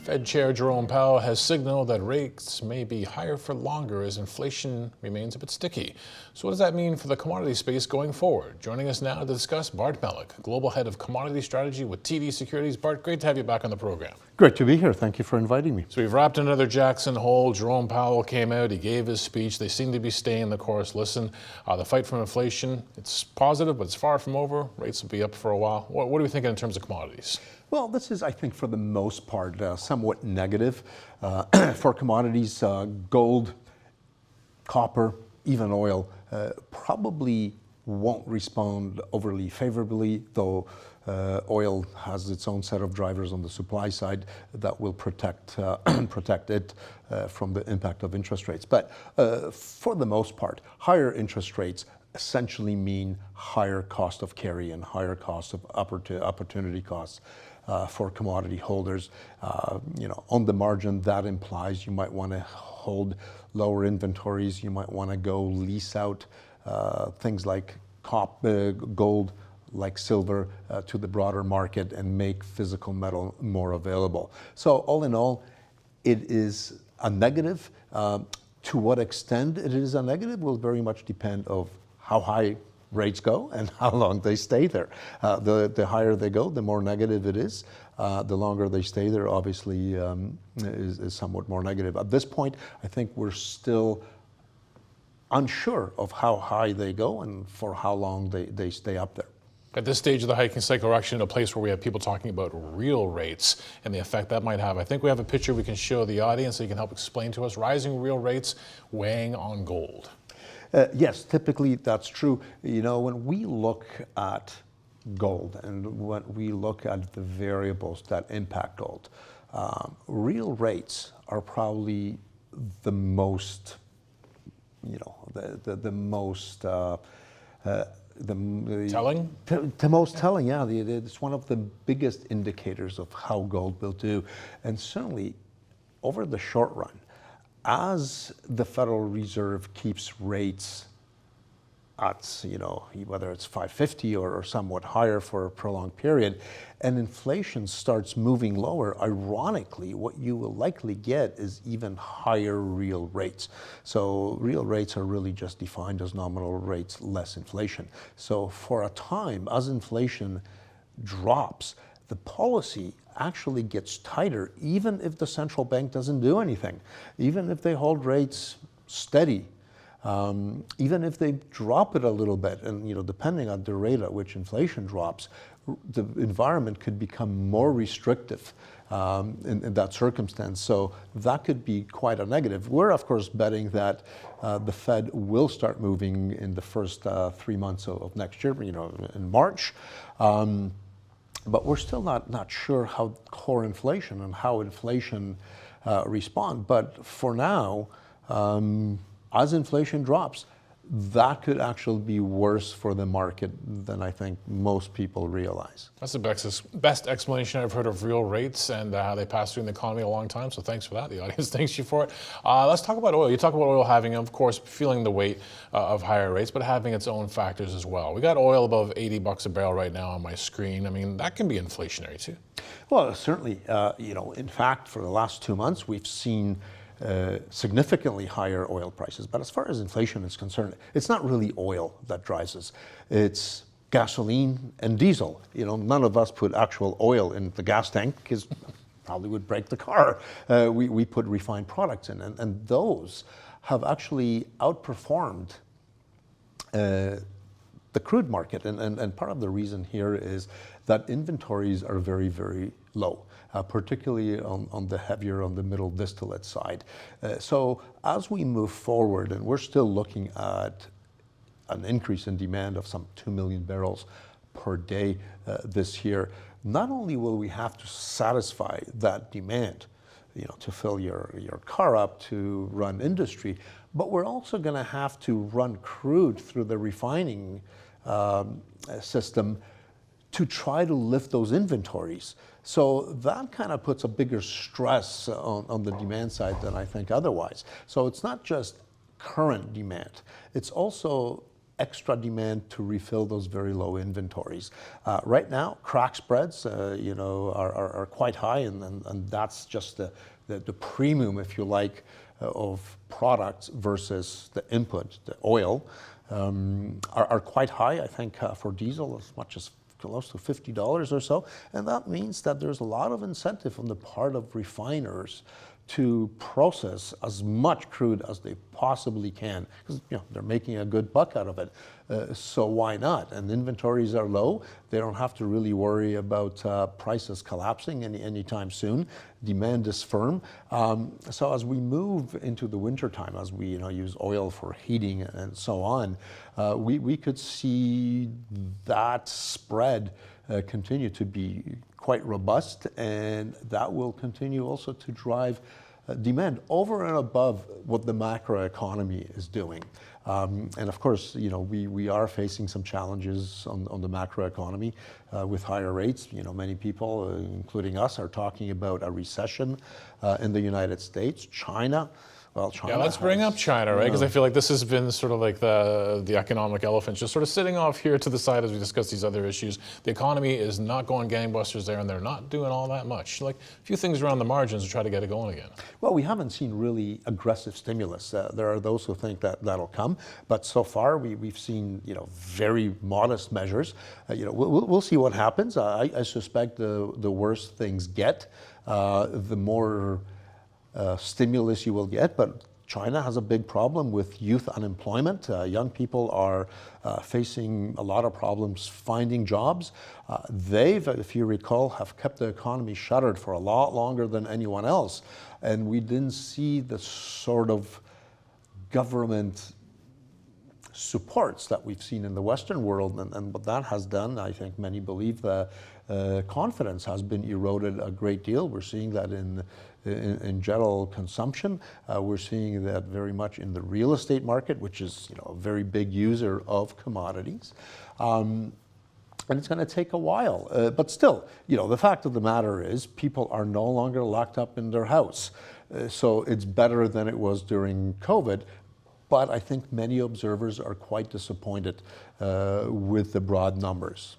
Fed Chair Jerome Powell has signaled that rates may be higher for longer as inflation remains a bit sticky. So what does that mean for the commodity space going forward? Joining us now to discuss, Bart Melek, Global Head of Commodity Strategy with TD Securities. Bart, great to have you back on the program. Great to be here. Thank you for inviting me. So we've wrapped another Jackson Hole. Jerome Powell came out, he gave his speech. They seem to be staying the course. Listen, the fight from inflation, it's positive, but it's far from over. Rates will be up for a while. What are we thinking in terms of commodities? Well, this is, I think, for the most part, somewhat negative. For commodities, gold, copper, even oil, probably won't respond overly favorably, though oil has its own set of drivers on the supply side that will protect it from the impact of interest rates. But for the most part, higher interest rates essentially mean higher cost of carry and higher cost of opportunity costs for commodity holders. On the margin, that implies you might want to hold lower inventories. You might want to go lease out things like gold, like silver, to the broader market and make physical metal more available. So all in all, it is a negative. To what extent it is a negative will very much depend on how high rates go and how long they stay there. The higher they go, the more negative it is. The longer they stay there, obviously, is somewhat more negative. At this point, I think we're still unsure of how high they go and for how long they stay up there. At this stage of the hiking cycle, we're actually in a place where we have people talking about real rates and the effect that might have. I think we have a picture we can show the audience so you can help explain to us rising real rates weighing on gold. Yes, typically that's true. When we look at gold and when we look at the variables that impact gold, real rates are probably the most, the most telling? The most telling, yeah. It's one of the biggest indicators of how gold will do. And certainly over the short run, as the Federal Reserve keeps rates at, whether it's 550 or somewhat higher for a prolonged period, and inflation starts moving lower, ironically, what you will likely get is even higher real rates. So real rates are really just defined as nominal rates less inflation. So for a time, as inflation drops, the policy actually gets tighter, even if the central bank doesn't do anything, even if they hold rates steady, even if they drop it a little bit, and depending on the rate at which inflation drops, the environment could become more restrictive in that circumstance. So that could be quite a negative. We're of course betting that the Fed will start moving in the first 3 months of next year, in March. But we're still not sure how core inflation and how inflation respond. But for now, as inflation drops, that could actually be worse for the market than I think most people realize. That's the best explanation I've heard of real rates and how they pass through in the economy a long time. So thanks for that. The audience thanks you for it. Let's talk about oil. You talk about oil having, of course, feeling the weight of higher rates, but having its own factors as well. We got oil above $80 a barrel right now on my screen. I mean, that can be inflationary too. Well, certainly. In fact, for the last 2 months, we've seen significantly higher oil prices. But as far as inflation is concerned, it's not really oil that drives us. It's gasoline and diesel. None of us put actual oil in the gas tank because probably would break the car. We put refined products in, and those have actually outperformed the crude market. And part of the reason here is that inventories are very, very low. Particularly on the middle distillate side. So as we move forward, and we're still looking at an increase in demand of some 2 million barrels per day this year, not only will we have to satisfy that demand, to fill your car up, to run industry, but we're also going to have to run crude through the refining system to try to lift those inventories. So that kind of puts a bigger stress on the demand side than I think otherwise. So it's not just current demand, it's also extra demand to refill those very low inventories. Right now, crack spreads, are quite high, and that's just the premium, if you like, of products versus the input, the oil, are quite high. I think for diesel, as much as close to $50 or so, and that means that there's a lot of incentive on the part of refiners to process as much crude as they possibly can, because they're making a good buck out of it. So why not? And inventories are low. They don't have to really worry about prices collapsing anytime soon. Demand is firm. So as we move into the wintertime, as we use oil for heating and so on, we could see that spread continue to be quite robust, and that will continue also to drive demand over and above what the macroeconomy is doing. And of course, we are facing some challenges on the macroeconomy with higher rates. Many people, including us, are talking about a recession in the United States. China. Well, China. Yeah, let's bring up China, right? Because I feel like this has been sort of like the economic elephant, just sort of sitting off here to the side as we discuss these other issues. The economy is not going gangbusters there, and they're not doing all that much. Like a few things around the margins to try to get it going again. Well, we haven't seen really aggressive stimulus. There are those who think that that'll come, but so far we've seen very modest measures. We'll see what happens. I suspect the worse things get, the more stimulus you will get, but China has a big problem with youth unemployment. Young people are facing a lot of problems finding jobs. They've, if you recall, have kept the economy shuttered for a lot longer than anyone else, and we didn't see the sort of government supports that we've seen in the Western world, and what that has done, I think many believe that confidence has been eroded a great deal. We're seeing that in general consumption. We're seeing that very much in the real estate market, which is a very big user of commodities. And it's going to take a while. But still, the fact of the matter is people are no longer locked up in their house. So it's better than it was during COVID. But I think many observers are quite disappointed with the broad numbers.